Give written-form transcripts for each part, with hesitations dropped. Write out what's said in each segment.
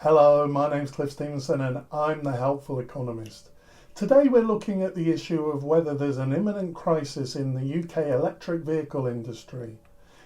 Hello, my name's Cliff Stevenson and I'm the Helpful Economist. Today we're looking at the issue of whether there's an imminent crisis in the UK electric vehicle industry.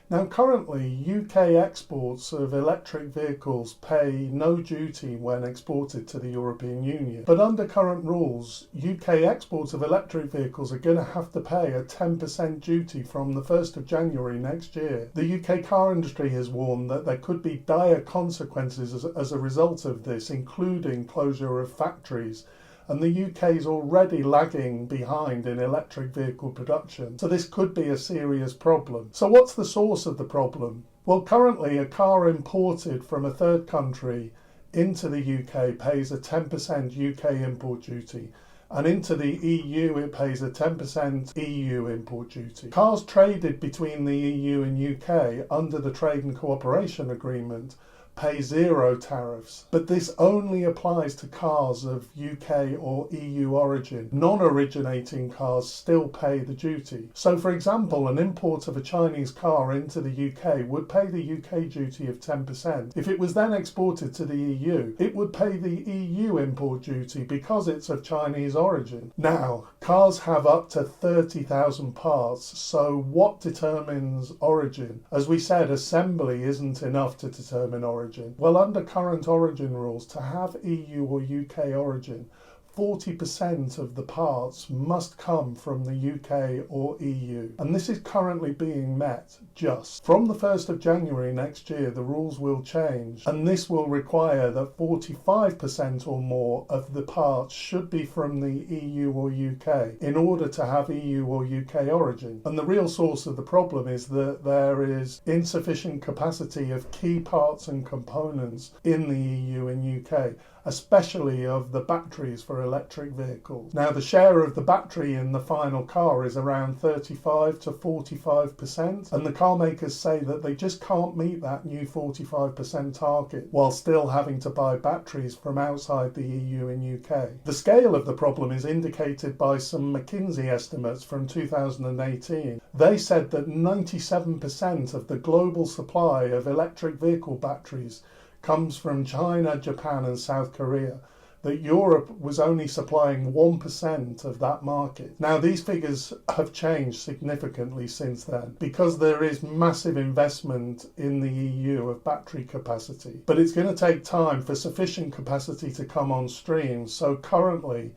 Now currently UK exports of electric vehicles pay no duty when exported to the European Union. But under current rules, UK exports of electric vehicles are going to have to pay a 10% duty from the 1st of January next year. The UK car industry has warned that there could be dire consequences as a result of this, including closure of factories. And the UK is already lagging behind in electric vehicle production, so this could be a serious problem. So what's the source of the problem? Well, currently a car imported from a third country into the UK pays a 10% UK import duty, and into the EU it pays a 10% EU import duty. Cars traded between the EU and UK under the Trade and Cooperation Agreement pay zero tariffs, but this only applies to cars of UK or EU origin. Non-originating cars still pay the duty. So for example, an import of a Chinese car into the UK would pay the UK duty of 10%. If it was then exported to the EU, it would pay the EU import duty because it's of Chinese origin. Now, cars have up to 30,000 parts, so what determines origin? As we said, assembly isn't enough to determine origin. Well, under current origin rules, to have EU or UK origin, 40% of the parts must come from the UK or EU. And this is currently being met just. From the 1st of January next year, the rules will change, and this will require that 45% or more of the parts should be from the EU or UK in order to have EU or UK origin. And the real source of the problem is that there is insufficient capacity of key parts and components in the EU and UK, especially of the batteries for electric vehicles. Now, the share of the battery in the final car is around 35 to 45%, and the car makers say that they just can't meet that new 45% target while still having to buy batteries from outside the EU and UK. The scale of the problem is indicated by some McKinsey estimates from 2018. They said that 97% of the global supply of electric vehicle batteries comes from China, Japan and South Korea, that Europe was only supplying 1% of that market. Now, these figures have changed significantly since then because there is massive investment in the EU of battery capacity. But it's going to take time for sufficient capacity to come on stream, so currently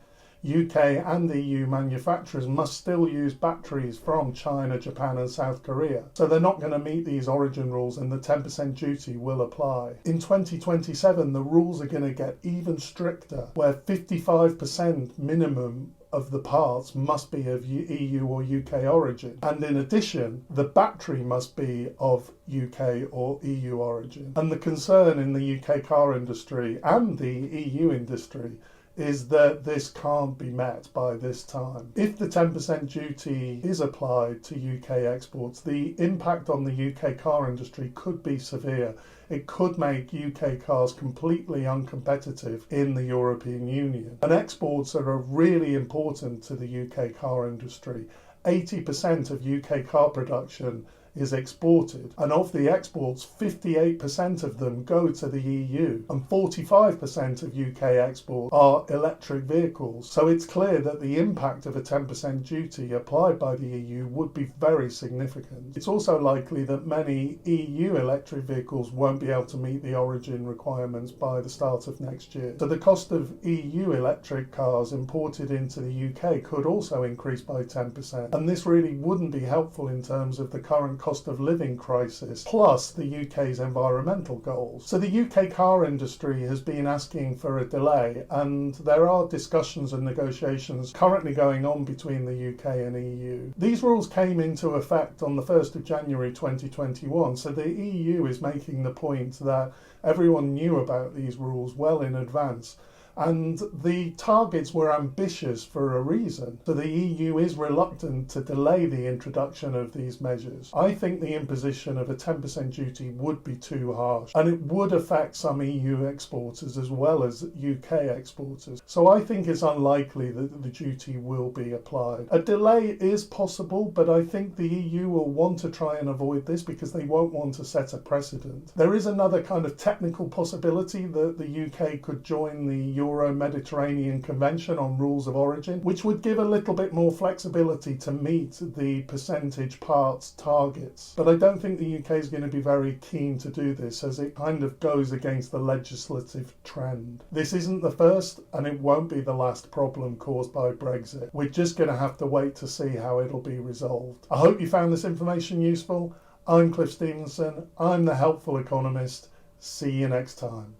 UK and EU manufacturers must still use batteries from China, Japan and South Korea. So they're not going to meet these origin rules and the 10% duty will apply. In 2027, the rules are going to get even stricter, where 55% minimum of the parts must be of EU or UK origin. And in addition, the battery must be of UK or EU origin. And the concern in the UK car industry and the EU industry is that this can't be met by this time. If the 10% duty is applied to UK exports, the impact on the UK car industry could be severe. It could make UK cars completely uncompetitive in the European Union. And exports are really important to the UK car industry. 80% of UK car production is exported, and of the exports, 58% of them go to the EU, and 45% of UK exports are electric vehicles. So it's clear that the impact of a 10% duty applied by the EU would be very significant. It's also likely that many EU electric vehicles won't be able to meet the origin requirements by the start of next year. So the cost of EU electric cars imported into the UK could also increase by 10%, and this really wouldn't be helpful in terms of the current cost of living crisis, plus the UK's environmental goals. So the UK car industry has been asking for a delay, and there are discussions and negotiations currently going on between the UK and EU. These rules came into effect on the 1st of January 2021, so the EU is making the point that everyone knew about these rules well in advance, And the targets were ambitious for a reason. So the EU is reluctant to delay the introduction of these measures. I think the imposition of a 10% duty would be too harsh, and it would affect some EU exporters as well as UK exporters. So I think it's unlikely that the duty will be applied. A delay is possible, but I think the EU will want to try and avoid this because they won't want to set a precedent. There is another kind of technical possibility that the UK could join the Euro-Mediterranean Convention on Rules of Origin, which would give a little bit more flexibility to meet the percentage parts targets. But I don't think the UK is going to be very keen to do this, as it kind of goes against the legislative trend. This isn't the first, and it won't be the last problem caused by Brexit. We're just going to have to wait to see how it'll be resolved. I hope you found this information useful. I'm Cliff Stevenson. I'm the Helpful Economist. See you next time.